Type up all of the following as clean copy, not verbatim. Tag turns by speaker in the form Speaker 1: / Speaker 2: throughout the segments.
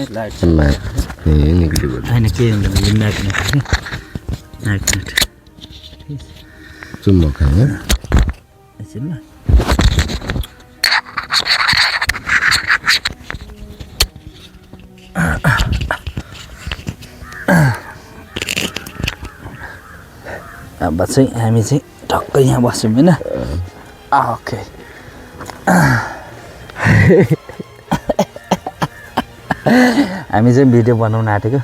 Speaker 1: Light
Speaker 2: निक्ल्यो
Speaker 1: होइन के म्याग्नेट म्याग्नेट
Speaker 2: चुम्बक होइन
Speaker 1: एकछिन ल अब चाहिँ हामी चाहिँ टक्कै यहाँ बस्यौँ होइन ओके हामी चाहिँ भिडियो बनाउन आँटेको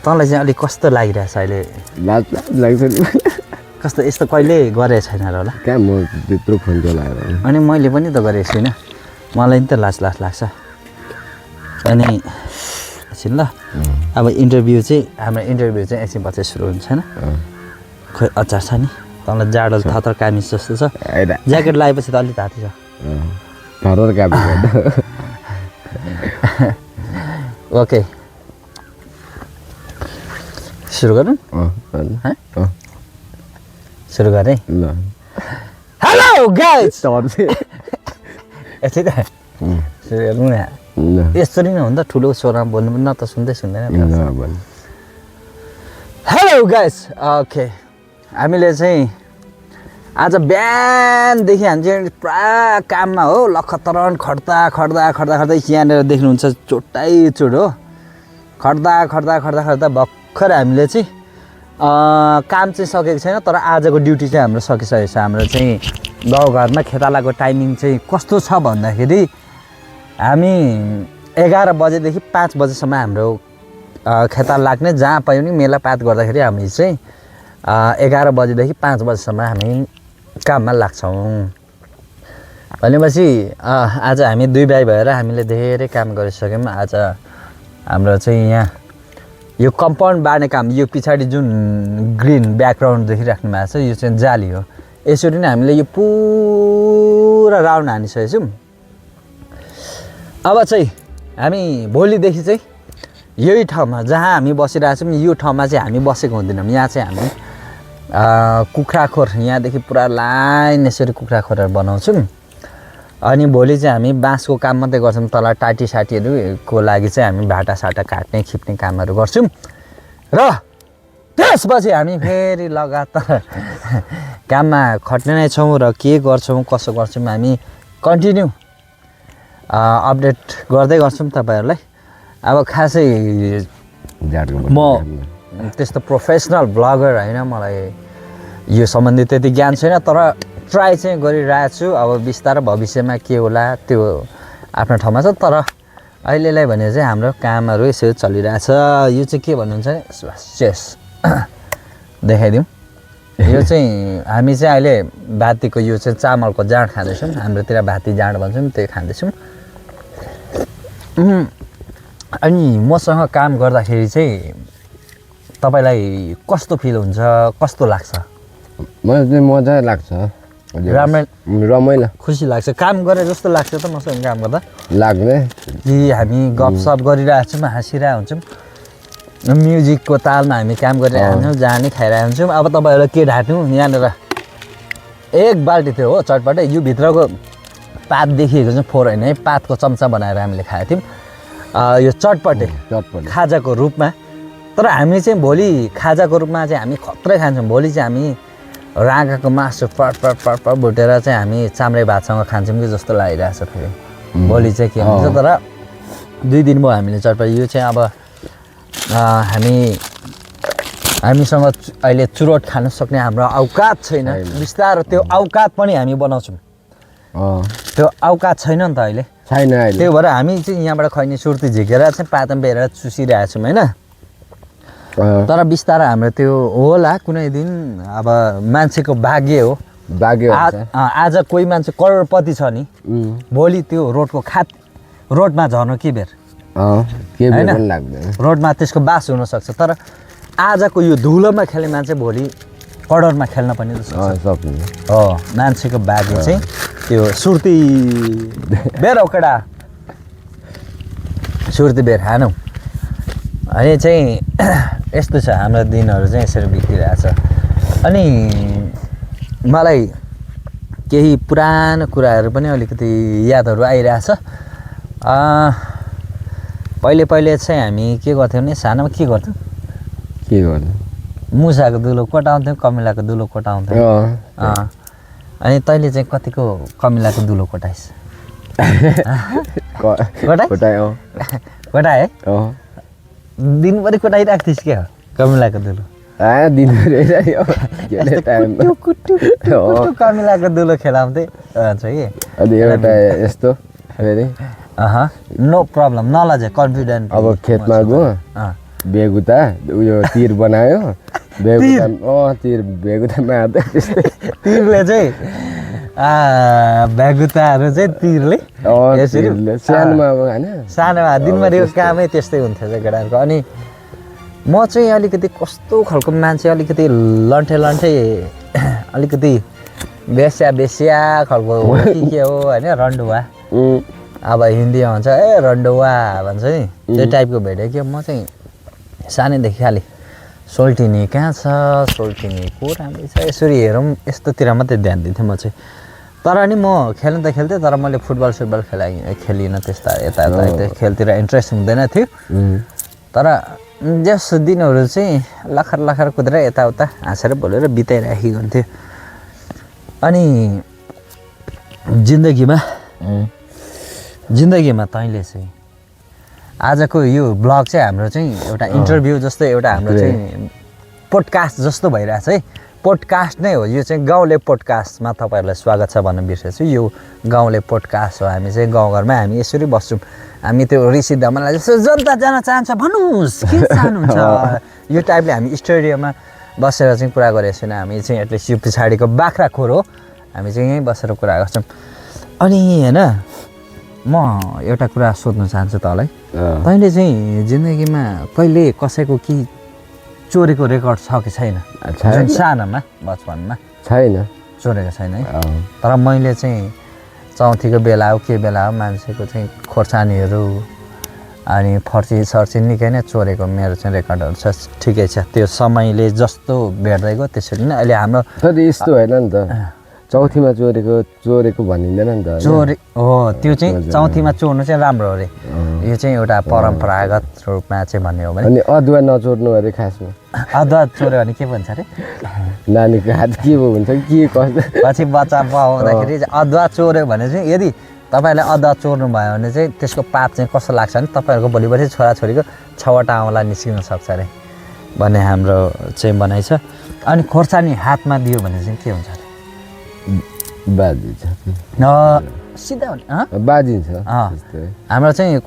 Speaker 1: तँलाई चाहिँ अलिक कस्तो लागिरहेछ अहिले
Speaker 2: लाज लाग्छ नि
Speaker 1: कस्तो यस्तो कहिले गरेको छैन र होला
Speaker 2: कहाँ म त्यत्रो फोन चलाएर
Speaker 1: अनि मैले पनि त गरेको छुइनँ मलाई नि त लाज लाग्छ अनि एकछिन ल अब इन्टरभ्यू चाहिँ हाम्रो इन्टरभ्यू चाहिँ एकछिन पछि सुरु हुन्छ होइन खोइ अचार छ नि तँलाई जाडो थतर कामिज जस्तो छ ज्याकेट लगाएपछि त अलिक तातो छ
Speaker 2: थर कामिज
Speaker 1: ओके सुरु गरौँ सुरु गरेँ
Speaker 2: ल
Speaker 1: हेलो गाइस
Speaker 2: तवर चाहिँ
Speaker 1: यस्तै त सुरु गरौँ न
Speaker 2: ल
Speaker 1: यसरी नै हो नि त ठुलो स्वरमा बोल्नु पनि न त सुन्दै सुन्दैन
Speaker 2: ल भन्
Speaker 1: हेलो गाइस ओके हामीले चाहिँ आज बिहानदेखि हामी चाहिँ पुरा काममा हो लखतरन खट्दा यहाँनिर देख्नुहुन्छ चोटै चोट हो खट्दा भर्खर हामीले चाहिँ काम चाहिँ सकेको छैन तर आजको ड्युटी चाहिँ हाम्रो सकिसकेको छ हाम्रो चाहिँ गाउँघरमा खेतालाको टाइमिङ चाहिँ कस्तो छ भन्दाखेरि हामी 11 बजेदेखि 5 बजेसम्म हाम्रो खेताला लाग्ने जहाँ पायो नि मेला पात गर्दाखेरि हामी चाहिँ 11 बजेदेखि 5 बजेसम्म हामी काममा लाग्छौँ भनेपछि आज हामी दुई भाइ भएर हामीले धेरै काम गरिसक्यौँ आज हाम्रो चाहिँ यहाँ यो कम्पाउन्ड बार्ने काम यो पछाडि जुन ग्रिन ब्याकग्राउन्ड देखिराख्नु भएको छ यो चाहिँ जाली हो यसरी नै हामीले यो पुरा राउन्ड हानिसकेको छौँ अब चाहिँ हामी भोलिदेखि चाहिँ यही ठाउँमा जहाँ हामी बसिरहेको छौँ यो ठाउँमा चाहिँ हामी बसेको हुँदैनौँ यहाँ चाहिँ हामी कुखुराखोर यहाँदेखि पुरा लाइन यसरी कुखुराखोरहरू बनाउँछौँ अनि भोलि चाहिँ हामी बाँसको काम मात्रै गर्छौँ तल टाटी साटीहरूको लागि चाहिँ हामी भाटा साटा काट्ने खिप्ने कामहरू गर्छौँ र त्यसपछि हामी फेरि लगातार काममा खट्ने नै छौँ र के गर्छौँ कसो गर्छौँ हामी कन्टिन्यू अपडेट गर्दै गर्छौँ तपाईँहरूलाई अब खासै म त्यस्तो प्रोफेसनल ब्लगर होइन मलाई यो सम्बन्धी त्यति ज्ञान छैन तर ट्राई चाहिँ गरिरहेको छु अब बिस्तारै भविष्यमा के होला त्यो आफ्नो ठाउँमा छ तर अहिलेलाई भने चाहिँ हाम्रो कामहरू यसो चलिरहेछ यो चाहिँ के भन्नुहुन्छ नि चेस देखाइदिउँ यो चाहिँ हामी चाहिँ अहिले भातीको यो चाहिँ चामलको जाँड खाँदैछौँ हाम्रोतिर भाती जाँड भन्छौँ त्यो खाँदैछौँ अनि मसँग काम गर्दाखेरि चाहिँ तपाईँलाई कस्तो फिल हुन्छ कस्तो लाग्छ
Speaker 2: मलाई चाहिँ मजा लाग्छ रमाइलो
Speaker 1: खुसी लाग्छ काम गरे जस्तो लाग्छ त मसँग काम गर्दा
Speaker 2: लाग्ने
Speaker 1: कि हामी गफसफ गरिरहेको छौँ हाँसिरहेको हुन्छौँ म्युजिकको तालमा हामी काम गरिरहेको हुन्छौँ जहाँ नै खाइरहेको हुन्छौँ अब तपाईँहरूलाई के ढाट्यौँ यहाँनिर एक बाल्टी थियो हो चटपटै यो भित्रको पात देखिएको चाहिँ फोहोर होइन है पातको चम्चा बनाएर हामीले खाएको थियौँ यो चटपटे खाजाको रूपमा तर हामी चाहिँ भोलि खाजाको रूपमा चाहिँ हामी खत्रै खान्छौँ भोलि चाहिँ हामी राँगाको मासु फट भुटेर चाहिँ हामी चाम्रे भातसँग खान्छौँ कि जस्तो लागिरहेछ फेरि भोलि चाहिँ के हुन्छ तर 2 दिन भयो हामीले चटपटे यो चाहिँ अब हामीसँग अहिले चुरोट खान सक्ने हाम्रो औकात छैन बिस्तारो त्यो औकात पनि हामी बनाउँछौँ त्यो औकात छैन नि त अहिले
Speaker 2: छैन
Speaker 1: त्यही भएर हामी चाहिँ यहाँबाट खैनी सुर्ती झिकेर चाहिँ पातमा बेरेर चुसिरहेको छौँ होइन तर बिस्तारै हाम्रो त्यो होला कुनै दिन अब मान्छेको भाग्य हो आज कोही मान्छे करोडपति छ नि भोलि त्यो रोडमा झर्नु के बेर
Speaker 2: होइन
Speaker 1: रोडमा त्यसको बास हुनसक्छ तर आजको यो धुलोमा खेल्ने मान्छे भोलि करोडमा खेल्न पनि सक्छ हो मान्छेको भाग्य चाहिँ त्यो सुर्ती बेर ओकडा सुर्ती बेर खानु अनि चाहिँ यस्तो छ हाम्रो दिनहरू चाहिँ यसरी बितिरहेछ अनि मलाई केही पुरानो कुराहरू पनि अलिकति यादहरू आइरहेछ। पहिले पहिले चाहिँ हामी के गर्थ्यौँ भने सानोमा के गर्थ्यौँ,
Speaker 2: के गर्नु
Speaker 1: मुसाको दुलो कोटाउँथ्यौँ, कमिलाको दुलो कोटाउँथ्यौँ। अनि तैँले चाहिँ कतिको कमिलाको दुलो कोटाइस्? कोटाए दिनभरि कोटाइरहेको थिइस् क्या कमिलाको दुलो? कमिलाको दुलो खेलाउँथे भन्छ कि।
Speaker 2: अनि एउटा यस्तो फेरि
Speaker 1: नो प्रब्लम, नलजे, कन्फिडेन्ट।
Speaker 2: अब खेतमा गयो, बेगुता उयो तिर बनायो, बेगुता मार्दै त्यस्तै।
Speaker 1: तिरले चाहिँ बेगुताहरू चाहिँ तिरले यसरी
Speaker 2: सानोमा अब होइन,
Speaker 1: सानोमा दिनभरिको कामै त्यस्तै हुन्थ्यो चाहिँ केटाहरूको। अनि म चाहिँ अलिकति कस्तो खालको मान्छे, अलिकति लन्ठे अलिकति बेस्या खालको हो कि के हो होइन, रन्डुवा। अब हिन्दीमा भन्छ रन्डुवा भन्छ नि, त्यो टाइपको भेट्यो कि। म चाहिँ सानैदेखि खालि सोल्टिनी कहाँ छ, सोल्टिनी को राम्रै छ, यसरी हेरौँ यस्तोतिर मात्रै ध्यान दिन्थेँ म चाहिँ। तर नि म खेल्न त खेल्थेँ, तर मैले फुटबल खेलिनँ त्यस्ता यता खेलतिर इन्ट्रेस्ट हुँदैन थियो। तर जस दिनहरू चाहिँ लखर कुदेर यताउता हाँसेर बोलेर बिताइराखेको हुन्थ्यो। अनि जिन्दगीमा तैँले चाहिँ आजको यो ब्लग चाहिँ हाम्रो चाहिँ एउटा इन्टरभ्यू जस्तो, एउटा हाम्रो चाहिँ पोडकास्ट जस्तो भइरहेछ है। पोडकास्ट नै हो यो चाहिँ, गाउँले पोडकास्टमा तपाईँहरूलाई स्वागत छ भन्न बिर्सेछु। यो गाउँले पोडकास्ट हो। हामी चाहिँ गाउँघरमा हामी यसरी बस्छौँ। हामी त्यो ऋषि धमनलाई जस्तो जनता जान चाहन्छ भन्नुहोस् के चाहनुहुन्छ यो टाइपले हामी स्टुडियोमा बसेर चाहिँ कुरा गरेको छैन। हामी चाहिँ एटलिस्ट यो पछाडिको बाख्राखोर हो, हामी चाहिँ यहीँ बसेर कुरा गर्छौँ। अनि होइन, म एउटा कुरा सोध्न चाहन्छु तँलाई, तैँले चाहिँ जिन्दगीमा कहिले कसैको कि चोरेको रेकर्ड छ कि छैन? सानोमा बचपनमा
Speaker 2: छैन,
Speaker 1: चोरेको छैन है। तर मैले चाहिँ चौथीको बेला हो के बेला हो मान्छेको चाहिँ खोर्सानीहरू अनि फर्ची निकै नै चोरेको मेरो चाहिँ रेकर्डहरू छ। ठिकै छ, त्यो समयले जस्तो भेट्दै गयो त्यसरी नै अहिले हाम्रो।
Speaker 2: तर यस्तो होइन नि त, चौथीमा चोरेको भनिँदैन नि त।
Speaker 1: चोरे हो, त्यो चाहिँ चौथीमा चोर्नु चाहिँ राम्रो अरे। यो चाहिँ एउटा परम्परागत रूपमा चाहिँ भन्ने हो भने।
Speaker 2: अनि अदुवा नचोर्नु अरे खासमा।
Speaker 1: अदुवा चोर्यो भने के भन्छ अरे?
Speaker 2: नानीको हात के हुन्छ के कस्तो।
Speaker 1: पछि बच्चा पाउँदाखेरि चाहिँ अदुवा चोर्यो भने चाहिँ, यदि तपाईँलाई अदुवा चोर्नु भयो भने चाहिँ त्यसको पात चाहिँ कस्तो लाग्छ भने तपाईँहरूको भोलिपर्सि छोराछोरीको 6वटा औँला निस्किन सक्छ अरे भन्ने हाम्रो चाहिँ भनाइ छ। अनि खोर्सानी हातमा दियो भने चाहिँ के हुन्छ अरे?
Speaker 2: बाजिन्छ
Speaker 1: सिधा
Speaker 2: बाजिन्छ।
Speaker 1: हाम्रो चाहिँ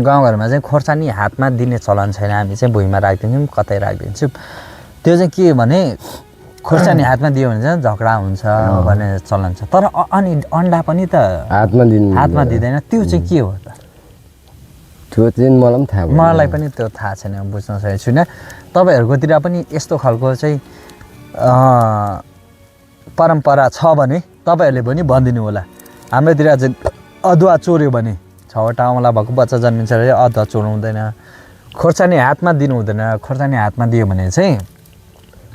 Speaker 1: गाउँघरमा चाहिँ खोर्सानी हातमा दिने चलन छैन। हामी चाहिँ भुइँमा राखिदिन्छौँ, कतै राखिदिन्छौँ। त्यो चाहिँ के भने खोर्सानी हातमा दियो भने चाहिँ झगडा हुन्छ भन्ने चलन छ। तर अनि अन्डा पनि त हातमा दिँदैन, त्यो चाहिँ के हो त?
Speaker 2: त्यो चाहिँ मलाई पनि थाहा,
Speaker 1: मलाई पनि त्यो थाहा छैन, बुझ्न सकेको छुइनँ। तपाईँहरूकोतिर पनि यस्तो खालको चाहिँ परम्परा छ भने तपाईँहरूले पनि भनिदिनु होला। हाम्रोतिर चाहिँ अदुवा चोर्यो भने 6वटा औँला भएको बच्चा जन्मिन्छ अरे, अदुवा चोर्नु हुँदैन, खोर्सानी हातमा दिनु हुँदैन। खोर्सानी हातमा दियो भने चाहिँ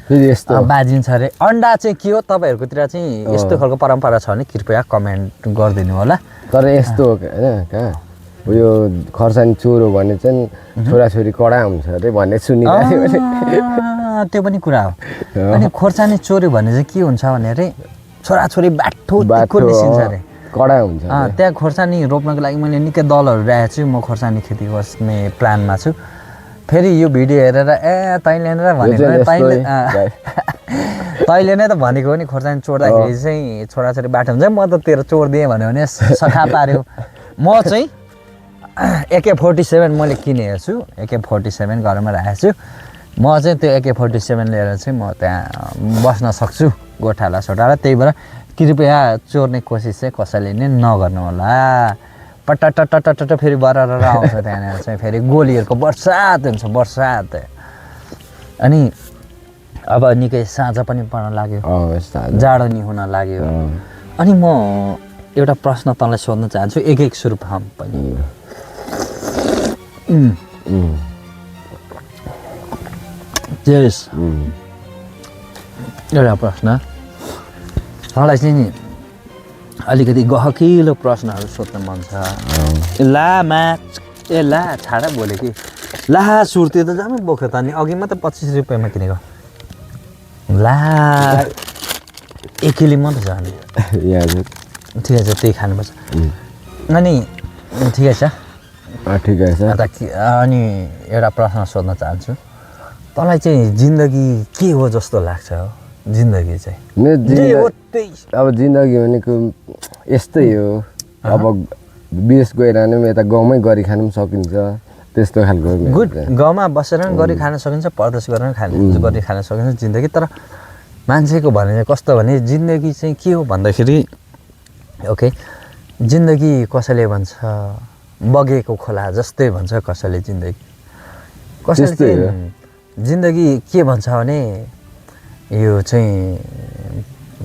Speaker 1: बाजिन्छ अरे। अन्डा चाहिँ के हो तपाईँहरूकोतिर चाहिँ यस्तो खालको परम्परा छ भने कृपया कमेन्ट गरिदिनु होला।
Speaker 2: तर यस्तो होइन कहाँ उयो खोर्सानी चोर्यो भने चाहिँ छोराछोरी कडा हुन्छ अरे भन्ने सुनिरहेको थिएँ।
Speaker 1: त्यो पनि कुरा हो। अनि खोर्सानी चोर्यो भने चाहिँ के हुन्छ भने अरे छोराछोरी बाठो निस्किन्छ अरे,
Speaker 2: कडा हुन्छ।
Speaker 1: त्यहाँ खोर्सानी रोप्नको लागि मैले निकै दलहरू राखेको छु। म खोर्सानी खेती गर्ने प्लानमा छु। फेरि यो भिडियो हेरेर तैँले नै भनेको, तैँले नै त भनेको नि खोर्सानी चोर्दाखेरि चाहिँ छोराछोरी बाटो हुन्छ, म त तेरो चोरिदिएँ भन्यो भने सखा पार्यो। म चाहिँ AK-47 मैले किनेको छु, AK-47 घरमा राखेको छु। म चाहिँ त्यो AK-47 लिएर चाहिँ म त्यहाँ बस्न सक्छु गोठाला सोठाला। त्यही भएर कृपया चोर्ने कोसिस चाहिँ कसैले नै नगर्नु होला। पट्ट फेरि बरार आउँछ त्यहाँनिर चाहिँ फेरि गोलीहरूको बर्सात हुन्छ, बर्सात। अनि अब निकै साँझ पनि पर्न लाग्यो, जाडो नि हुन लाग्यो। अनि म एउटा प्रश्न तँलाई सोध्न चाहन्छु, एक सुरुप हम पनि। एउटा प्रश्न तँलाई चाहिँ नि अलिकति गहकिलो प्रश्नहरू सोध्न मन छ ला म्याच ए ला छाडा बोल्यो कि ला सुर्ती त जामै बोक्यो त अनि अघि मात्र 25 रुपियाँमा किनेको ला एकिली मात्रै छ अनि ठिकै छ त्यही खानुपर्छ अनि ठिकै छ
Speaker 2: ठिकै छ
Speaker 1: अनि एउटा प्रश्न सोध्न चाहन्छु तँलाई चाहिँ जिन्दगी के हो जस्तो लाग्छ हो जिन्दगी चाहिँ
Speaker 2: अब जिन्दगी भनेको यस्तै हो अब विदेश गएर नि यता गाउँमै गरी खानु पनि सकिन्छ त्यस्तो खालको
Speaker 1: गुड गाउँमा बसेर पनि गरी खान सकिन्छ परदेश गरेर पनि गरी खान सकिन्छ जिन्दगी तर मान्छेको भने चाहिँ कस्तो भने जिन्दगी चाहिँ के हो भन्दाखेरि ओके जिन्दगी कसैले भन्छ बगेको खोला जस्तै भन्छ कसैले जिन्दगी कसैले चाहिँ जिन्दगी के भन्छ भने यो चाहिँ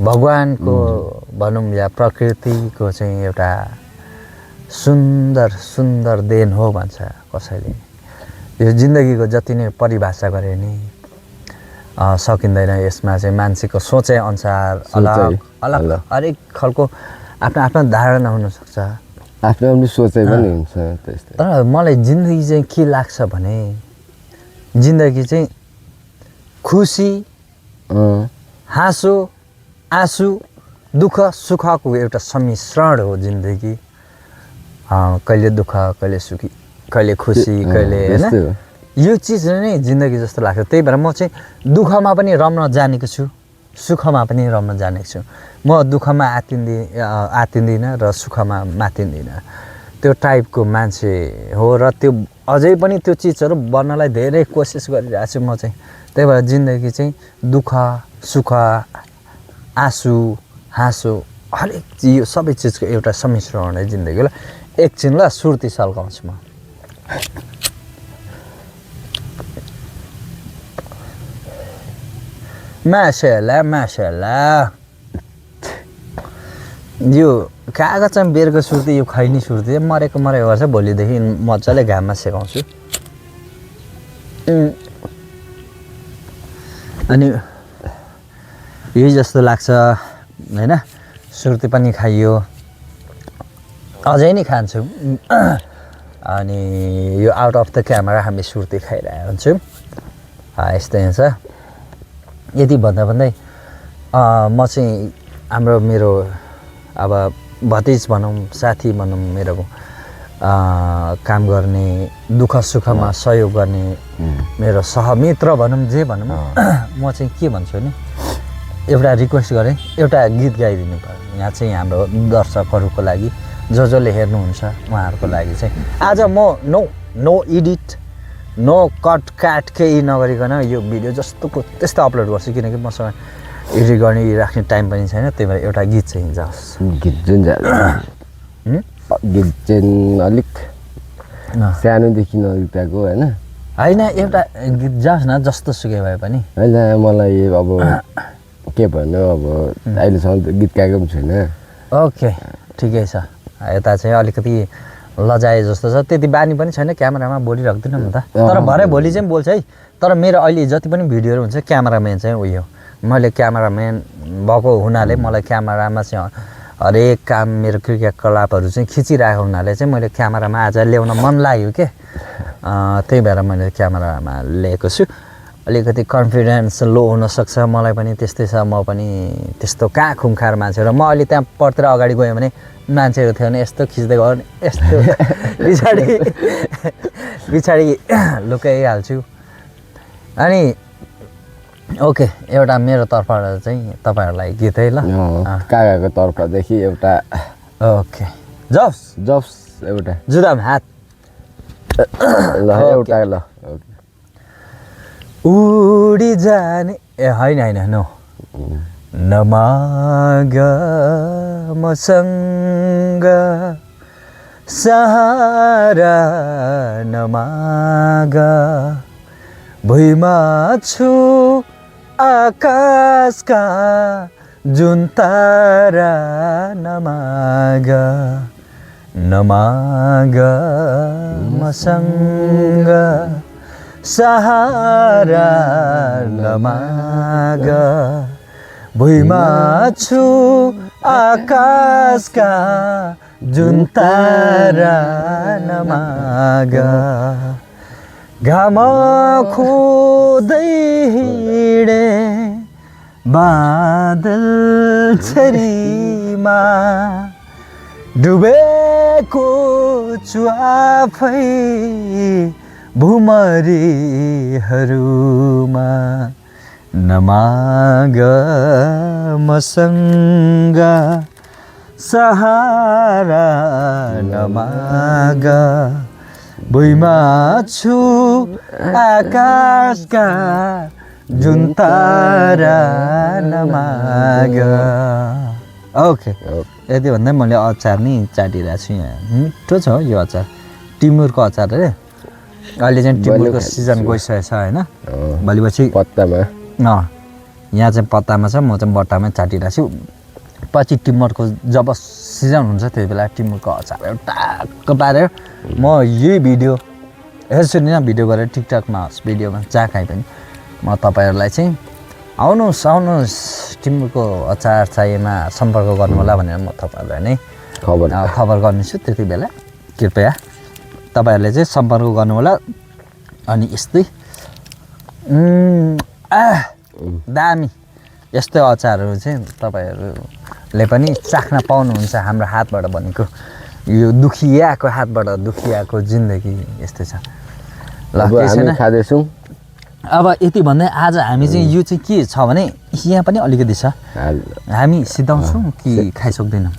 Speaker 1: भगवानको भनौँ या प्रकृतिको चाहिँ एउटा सुन्दर सुन्दर देन हो भन्छ कसैले यो जिन्दगीको जति नै परिभाषा गरे नि सकिँदैन यसमा चाहिँ मान्छेको सोचाइ अनुसार अलग अलग हरेक खालको आफ्नो आफ्नो धारणा हुनसक्छ
Speaker 2: आफ्नो आफ्नो सोचाइ पनि हुन्छ त्यस्तै
Speaker 1: तर मलाई जिन्दगी चाहिँ के लाग्छ भने जिन्दगी चाहिँ खुसी हाँसो आँसु दुःख सुखको एउटा सम्मिश्रण हो जिन्दगी कहिले दुःख कहिले सुखी कहिले खुसी कहिले होइन यो चिज नै जिन्दगी जस्तो लाग्छ त्यही भएर म चाहिँ दुःखमा पनि रम्न जानेको छु सुखमा पनि रम्न जानेको छु म दुःखमा आत्तिँदिनँ र सुखमा मातिँदिनँ त्यो टाइपको मान्छे हो र त्यो अझै पनि त्यो चिजहरू बन्नलाई धेरै कोसिस गरिरहेको छु म चाहिँ त्यही भएर जिन्दगी चाहिँ दुःख सुख आँसु हाँसो हरेक चिज यो सबै चिजको एउटा सम्मिश्रण है जिन्दगी ल एकछिन ल सुर्ती सल्काउँछु म माशाअल्लाह यो कागजमा बेरको सुर्ती यो खैनी सुर्ती मरेको गर्छ भोलिदेखि मजाले घाममा सेकाउँछु अनि यही जस्तो लाग्छ होइन सुर्ती पनि खाइयो अझै नै खान्छु अनि यो आउट अफ द क्यामेरा हामी सुर्ती खाइरहेको हुन्छौँ यस्तै हुन्छ यति भन्दा भन्दै म चाहिँ मेरो अब भतिज भनौँ साथी भनौँ मेरो काम गर्ने दुःख सुखमा सहयोग गर्ने मेरो सहमित्र भनौँ जे भनौँ म चाहिँ के भन्छु भने एउटा रिक्वेस्ट गरेँ एउटा गीत गाइदिनु पर्यो यहाँ चाहिँ हाम्रो दर्शकहरूको लागि जसले हेर्नुहुन्छ उहाँहरूको लागि चाहिँ आज म नो एडिट नो कट काट केही नगरिकन यो भिडियो जस्तोको त्यस्तो अपलोड गर्छु किनकि मसँग एडिट गर्ने राख्ने टाइम पनि छैन त्यही भएर एउटा गीत चाहिँ जाओस्
Speaker 2: गीत जुन गीत चाहिँ अलिक सानोदेखि नगीतको होइन
Speaker 1: एउटा गीत जाओस् न जस्तो सुकै भए पनि
Speaker 2: होइन मलाई अब के भन्नु अब अहिलेसम्म गीत गाएको पनि छैन
Speaker 1: ओके ठिकै छ यता चाहिँ अलिकति लजाए जस्तो छ त्यति बानी पनि छैन क्यामेरामा बोलिराख्दिनँ म त तर भरे भोलि चाहिँ बोल्छ है तर मेरो अहिले जति पनि भिडियोहरू हुन्छ क्यामेराम्यान चाहिँ उयो मैले क्यामेराम्यान भएको हुनाले मलाई क्यामेरामा चाहिँ हरेक काम मेरो क्रियाकलापहरू चाहिँ खिचिरहेको हुनाले चाहिँ मैले क्यामेरामा आज ल्याउन मन लाग्यो के त्यही भएर मैले क्यामेरामा ल्याएको छु अलिकति कन्फिडेन्स लो हुनसक्छ मलाई पनि त्यस्तै छ म पनि त्यस्तो कहाँ खुङखार मान्छे र म अहिले त्यहाँ पढ्तिर अगाडि गएँ भने मान्छेहरू थियो भने यस्तो खिच्दै गयो भने यस्तो पछाडि लुकाइहाल्छु अनि ओके एउटा मेरो तर्फबाट चाहिँ तपाईँहरूलाई गीत है ल
Speaker 2: काकाको तर्फदेखि एउटा
Speaker 1: ओके जब्स
Speaker 2: एउटा
Speaker 1: जुदामा हात
Speaker 2: ल एउटा ल
Speaker 1: उडी जाने ए होइन नो नमाग मसँग सहारा नमाग भुइँमा छु आकाशका जुन तारा नमाग मसँग सहारा नमाग भुइँमा छु आकाशका जुन तारा नमाग घाम खोदै हिँडे बादल छरीमा डुबेको छु आफै भुमरीहरूमा नमाग मसँग सहारा नमाग भुइँमा छु आकाशका जुन तारा नमाग ओके यति भन्दा मैले अचार नि चाटिरहेको छु यहाँ मिठो छ यो अचार टिमुरको अचार अरे अहिले चाहिँ टिमुरको सिजन गइसकेको छ होइन भोलिपछि
Speaker 2: पत्तामा
Speaker 1: यहाँ चाहिँ पत्तामा छ म चाहिँ बट्टामै चाटिरहेको छु पछि टिमुरको जब सिजन हुन्छ त्यति बेला टिमुरको अचार टाक्क पारेर म यही भिडियो हेर्छु नि भिडियो गरेर टिकटकमा होस् भिडियोमा जहाँ कहीँ पनि म तपाईँहरूलाई चाहिँ आउनुहोस् टिमुरको अचार चाहिएमा सम्पर्क गर्नु होला भनेर म तपाईँहरूलाई नै खबर गर्नेछु त्यति बेला कृपया तपाईँहरूले चाहिँ सम्पर्क गर्नु होला अनि यस्तै दामी यस्तै अचारहरू चाहिँ तपाईँहरूले पनि चाख्न पाउनुहुन्छ हाम्रो हातबाट भनेको यो दुखियाको हातबाट दुखियाको जिन्दगी यस्तै छ ल
Speaker 2: हामी खाँदैछौँ
Speaker 1: अब यति भन्दै आज हामी चाहिँ यो चाहिँ के छ भने यहाँ पनि अलिकति छ हामी सिधाउँछौँ कि खाइसक्दैनौँ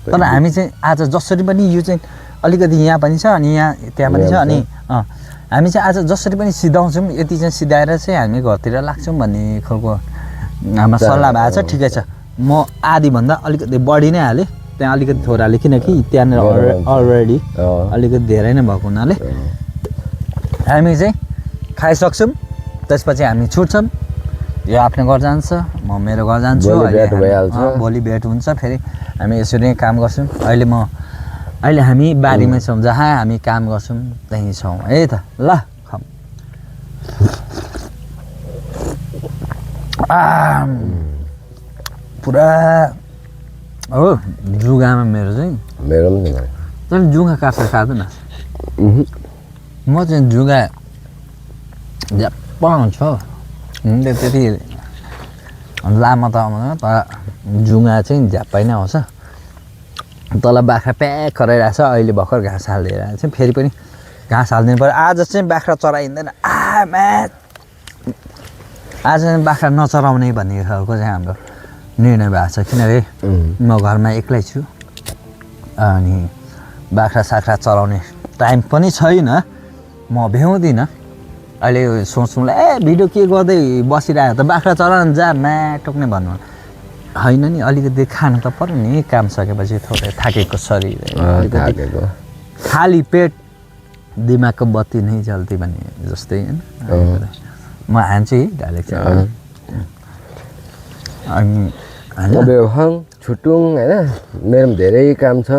Speaker 1: तर हामी चाहिँ आज जसरी पनि यो चाहिँ अलिकति यहाँ पनि छ अनि यहाँ त्यहाँ पनि छ अनि हामी चाहिँ आज जसरी पनि सिधाउँछौँ यति चाहिँ सिधाएर चाहिँ हामी घरतिर लाग्छौँ भन्ने खालको हाम्रो सल्लाह भएको छ ठिकै छ म आधीभन्दा अलिकति बढी नै हालेँ त्यहाँ अलिकति थोरै हालेँ किनकि त्यहाँनिर अलरेडी अलिकति धेरै नै भएको हुनाले हामी चाहिँ खाइसक्छौँ त्यसपछि हामी छुट्छौँ यो आफ्नो घर जान्छ म मेरो घर जान्छु भोलि भेट हुन्छ फेरि हामी यसरी नै काम गर्छौँ अहिले हामी बारीमै छौँ जहाँ हामी काम गर्छौँ त्यहीँ छौँ है त ल पुरा हो जुगामा मेरो चाहिँ तर जुगा काट्छ खाँदैन म चाहिँ जुगा झ्याप्प हुन्छ त्यति लामो त आउँदैन तर जुगा चाहिँ झ्याप्पै नै आउँछ तल बाख्रा प्याक कराइरहेको छ अहिले भर्खर घाँस हालिदिएर चाहिँ फेरि पनि घाँस हालिदिनु पऱ्यो आज चाहिँ बाख्रा चराइँदैन आज चाहिँ बाख्रा नचराउने भन्ने खालको चाहिँ हाम्रो निर्णय भएको छ किनकि म घरमा एक्लै छु अनि बाख्रा साख्रा चराउने टाइम पनि छैन म भ्याउँदिनँ अहिले सोच्नुलाई भिडियो के गर्दै बसिरहेको त बाख्रा चराउन जा टोक्ने भन्नु होइन नि अलिकति खानु त पर्यो नि काम सकेपछि थोरै थाकेको शरीर खाली पेट दिमागको बत्ती नै जल्ती भन्ने जस्तै होइन म हान्छु है डाइरेक्ट अनि
Speaker 2: छुटौँ होइन मेरो पनि धेरै काम छ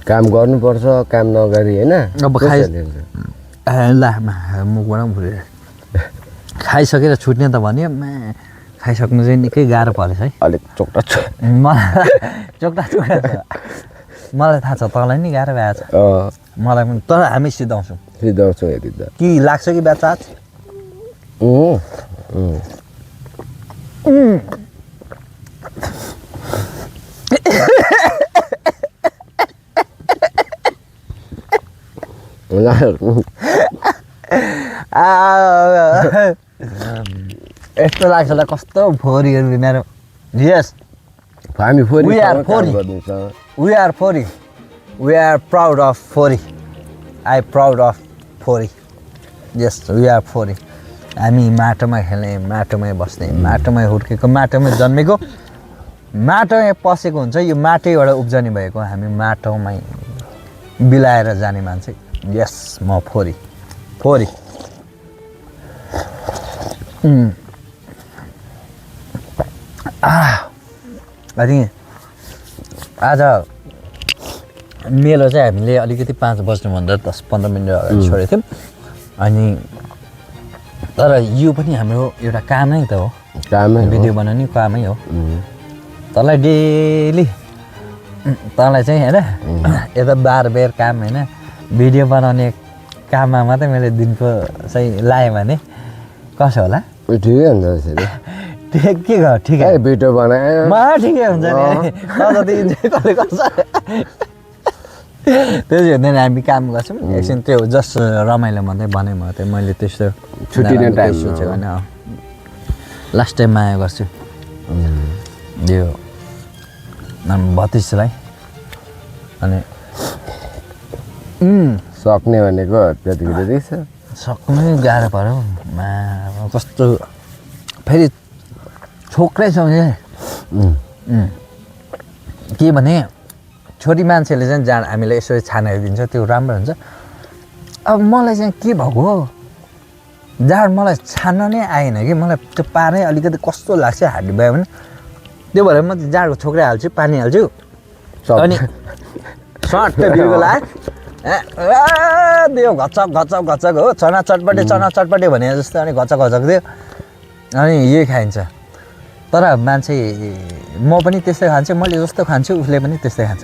Speaker 2: काम गर्नुपर्छ काम नगरी होइन
Speaker 1: अब मुखबाट पनि फुलेर खाइसकेर छुट्ने त भन्यो खाइसक्नु चाहिँ निकै गाह्रो परेछ है
Speaker 2: अलिक चोक्टा छ
Speaker 1: मलाई चोक्टा छ मलाई थाहा छ तँलाई नि गाह्रो भएको छ मलाई पनि तर हामी सिधाउँछौँ
Speaker 2: यति त
Speaker 1: कि लाग्छ कि ब्याचा यस्तो लाग्छ ल कस्तो फोरीहरू मेरो यस
Speaker 2: हामी फोरी
Speaker 1: वी आर प्राउड अफ फोरी आई प्राउड अफ फोरी यस वी आर फोरी हामी माटोमा खेल्ने माटोमै बस्ने माटोमै हुर्केको माटोमै जन्मेको माटोमै पसेको हुन्छ यो माटैबाट उब्जनी भएको हामी माटोमै बिलाएर जाने मान्छे यस म फोरी अनि आज मेलो चाहिँ हामीले अलिकति 5 बज्नुभन्दा 10-15 मिनट अगाडि छोडेको थियौँ अनि तर यो पनि हाम्रो एउटा कामै त हो
Speaker 2: कामै हो।
Speaker 1: भिडियो बनाउने कामै हो तँलाई डेली तँलाई चाहिँ होइन यता बार बेर काम होइन भिडियो बनाउने काममा मात्रै मैले दिनको चाहिँ लाएँ भने कसो होला
Speaker 2: ठिकै हुन्छ त्यसरी
Speaker 1: के गर ठिकै
Speaker 2: भिडियो बनायो
Speaker 1: म ठिकै हुन्छ नि जति इन्जोय कसले गर्छ त्यसै हुँदैन हामी काम गर्छौँ एकछिन त्यो जस्ट रमाइलो मात्रै भने म चाहिँ मैले त्यस्तो
Speaker 2: छुट्टिने टाइम
Speaker 1: सोचेको होइन लास्ट टाइम माया गर्छु यो भतिजलाई अनि
Speaker 2: सक्ने भनेको त्यतिको त्यति छ
Speaker 1: सक्नै गाह्रो पऱ्यो कस्तो फेरि छोक्रै के भने छोरी मान्छेले चाहिँ जान हामीलाई यसो छानेर दिन्छ त्यो राम्रो हुन्छ अब मलाई चाहिँ के भएको जाड मलाई छान्न नै आएन कि मलाई त्यो पारै अलिकति कस्तो लाग्छ हाडी भयो भने त्यो भएर म जाडको छोक्रै हाल्छु पानी हाल्छु अनि सर्ट बिर्को लाग दियो घचक घचक घचक हो चना चटपटे भने जस्तो अनि घचक घचक दियो अनि यही खाइन्छ तर मान्छे म पनि त्यस्तै खान्छु मैले जस्तो खान्छु उसले पनि त्यस्तै खान्छ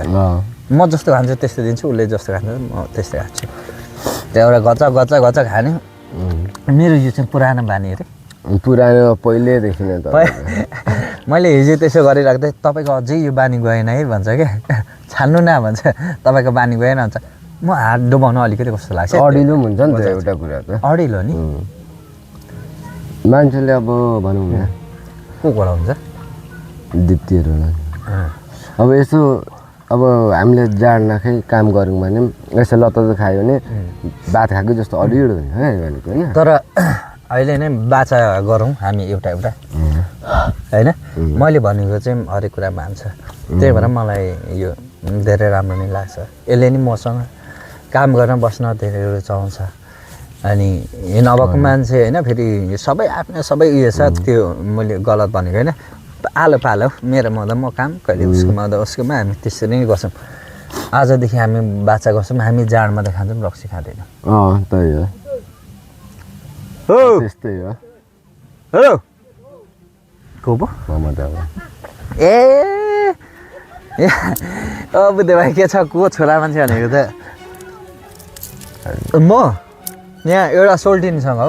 Speaker 1: म जस्तो खान्छु त्यस्तै दिन्छु उसले जस्तो खान्छ म त्यस्तै खान्छु त्यहाँबाट घचक घचक घचक खाने मेरो यो चाहिँ पुरानो बानी अरे
Speaker 2: पुरानो पहिल्यैदेखि नै त
Speaker 1: मैले हिजो त्यसो गरिराख्दै तपाईँको अझै यो बानी गएन है भन्छ क्या छान्नु न भन्छ तपाईँको बानी गएन भन्छ म हात डुबाउनु अलिकति कस्तो लाग्छ
Speaker 2: अडिलो पनि हुन्छ नि त एउटा कुरा त
Speaker 1: अडिलो नि
Speaker 2: मान्छेले अब भनौँ न
Speaker 1: को कुरा हुन्छ
Speaker 2: दिप्तीहरू अब यसो अब हामीले जाड नखाइ काम गऱ्यौँ भने यसो लत्त खायो भने भात खाएको जस्तो अडिलो हुन्छ है भनेको होइन
Speaker 1: तर अहिले नै बाचा गरौँ हामी एउटा एउटा होइन मैले भनेको चाहिँ हरेक कुरा मान्छ त्यही भएर मलाई यो धेरै राम्रो नै लाग्छ यसले नि मसँग काम गर्न बस्न धेरै रुचाउँछ अनि नभएको मान्छे होइन फेरि सबै आफ्नो सबै उयो छ त्यो मैले गलत भनेको होइन आलो पालो मेरो मदा म काम कहिले उसको मदा उसकोमा हामी त्यसरी नै गर्छौँ आजदेखि हामी बाचा गर्छौँ हामी जाड मात्रै खान्छौँ रक्सी खाँदैनौँ
Speaker 2: त्यही हो
Speaker 1: हो
Speaker 2: त्यस्तै हो
Speaker 1: हो को पो ए बुद्धे भाइ के छ को छोरा मान्छे भनेको त म यहाँ एउटा सोल्टिनसँग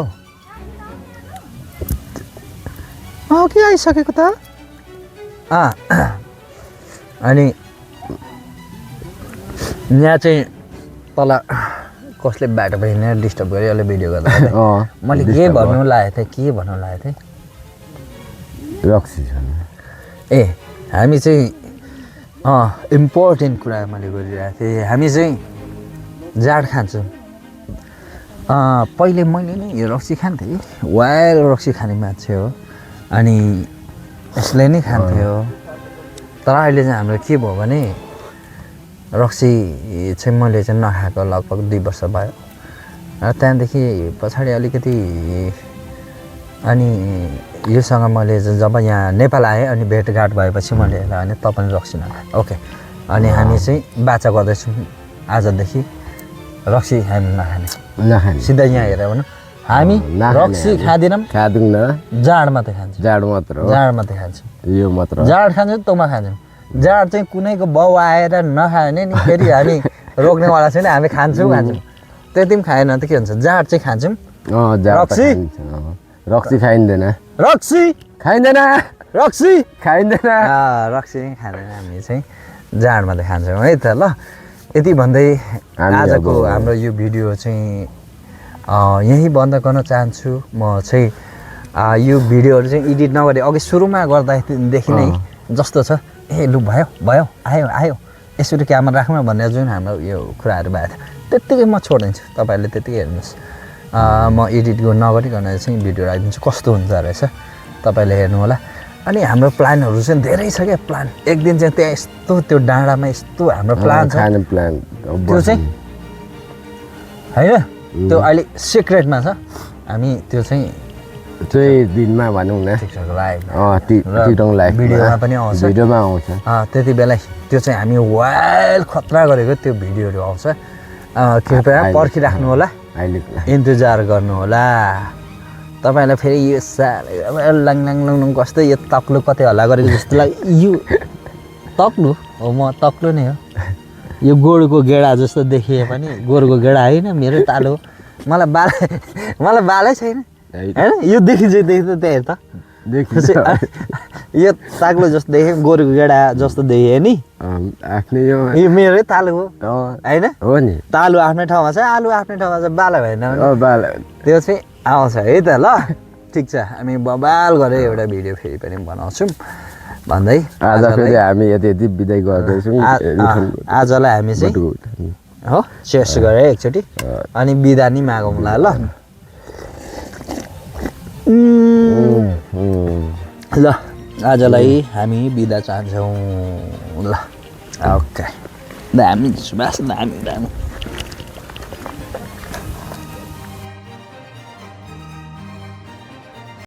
Speaker 1: हौ के आइसकेको त अनि यहाँ चाहिँ तल कसले बाटो पनि डिस्टर्ब गऱ्यो अहिले भिडियो गर्दा मैले के भन्नु लागेको थिएँ
Speaker 2: रक्सी
Speaker 1: ए हामी चाहिँ इम्पोर्टेन्ट कुरा मैले गरिरहेको थिएँ हामी चाहिँ जाड खान्छौँ पहिले मैले नै यो रक्सी खान्थेँ वाइल रक्सी खाने मान्छे हो अनि यसले नै खान्थ्यो तर अहिले चाहिँ हाम्रो के भयो भने रक्सी चाहिँ मैले चाहिँ नखाएको लगभग 2 वर्ष भयो र त्यहाँदेखि पछाडि अलिकति अनि योसँग मैले जब यहाँ नेपाल आएँ अनि भेटघाट भएपछि मैले भने त पनि रक्सी नखा ओके अनि हामी चाहिँ बाचा गर्दैछौँ आजदेखि रक्सी हामी नखाने सिधै यहाँ हेऱ्यो भने हामी रक्सी खाँदैनौँ जाड मात्रै खान्छौँ
Speaker 2: जाड मात्र
Speaker 1: खान्छौँ
Speaker 2: यो मात्र
Speaker 1: जाड खान्छौँ तँमा खान्छौँ जाड चाहिँ कुनैको बाउ आएर नखायो भने नि फेरि हामी रोक्नेवाला छैन हामी खान्छौँ त्यति पनि खाएन त के हुन्छ जाड चाहिँ खान्छौँ रक्सी
Speaker 2: खाइँदैन
Speaker 1: रक्सी
Speaker 2: खाइँदैन
Speaker 1: खाँदैन हामी चाहिँ जाड मात्रै खान्छौँ है त ल यति भन्दै आजको हाम्रो यो भिडियो चाहिँ यहीँ बन्द गर्न चाहन्छु म चाहिँ यो भिडियोहरू चाहिँ एडिट नगरे अघि सुरुमा गर्दादेखि नै जस्तो छ ए लु भयो आयो यसरी क्यामेरा राख्नु भनेर जुन हाम्रो यो कुराहरू भएको थियो त्यत्तिकै म छोडिदिन्छु तपाईँहरूले त्यत्तिकै हेर्नुहोस् म एडिट नगरिकन चाहिँ भिडियो राखिदिन्छु कस्तो हुन्छ रहेछ तपाईँले हेर्नु होला अनि हाम्रो प्लानहरू चाहिँ धेरै छ क्या प्लान एक दिन चाहिँ त्यहाँ यस्तो त्यो डाँडामा यस्तो हाम्रो प्लान छ त्यो चाहिँ होइन त्यो अहिले सिक्रेटमा छ हामी त्यो चाहिँ
Speaker 2: दिनमा भनौँ न
Speaker 1: भिडियोमा पनि आउँछ त्यति बेला त्यो चाहिँ हामी वाइल खतरा गरेको त्यो भिडियोहरू आउँछ कृपया पर्खिराख्नु होला इन्तजार गर्नु होला तपाईँलाई फेरि यो लाङ लाङ लाङ लाङ कस्तो यो तक्लो कतै हल्ला गरेको जस्तो लाग्यो यो तक्लो हो म तक्लो नै हो यो गोरुको गेडा जस्तो देखिए पनि गोरुको गेडा होइन मेरो तालु मलाई बालै छैन होइन यो देखिन्छ त्यही त यो ताक्लो जस्तो देखेँ गोरुको गेडा जस्तो देखेँ नि
Speaker 2: आफ्नै यो
Speaker 1: मेरै तालु हो होइन
Speaker 2: हो नि
Speaker 1: तालु आफ्नै ठाउँमा छ आलु आफ्नै ठाउँमा छ बाला भएन
Speaker 2: बाला
Speaker 1: त्यो चाहिँ आउँछ है त ल ठिक छ हामी बबाल गरेर एउटा भिडियो फेरि पनि बनाउँछौँ भन्दै
Speaker 2: आज फेरि हामी यति बिदाई गर्दैछौँ
Speaker 1: आजलाई हामी चाहिँ हो चेस गरेँ एकचोटि अनि बिदा नि मागौँला ल ल आजलाई हामी बिदा चाहन्छौँ ल ओके दामी सुभाष दामी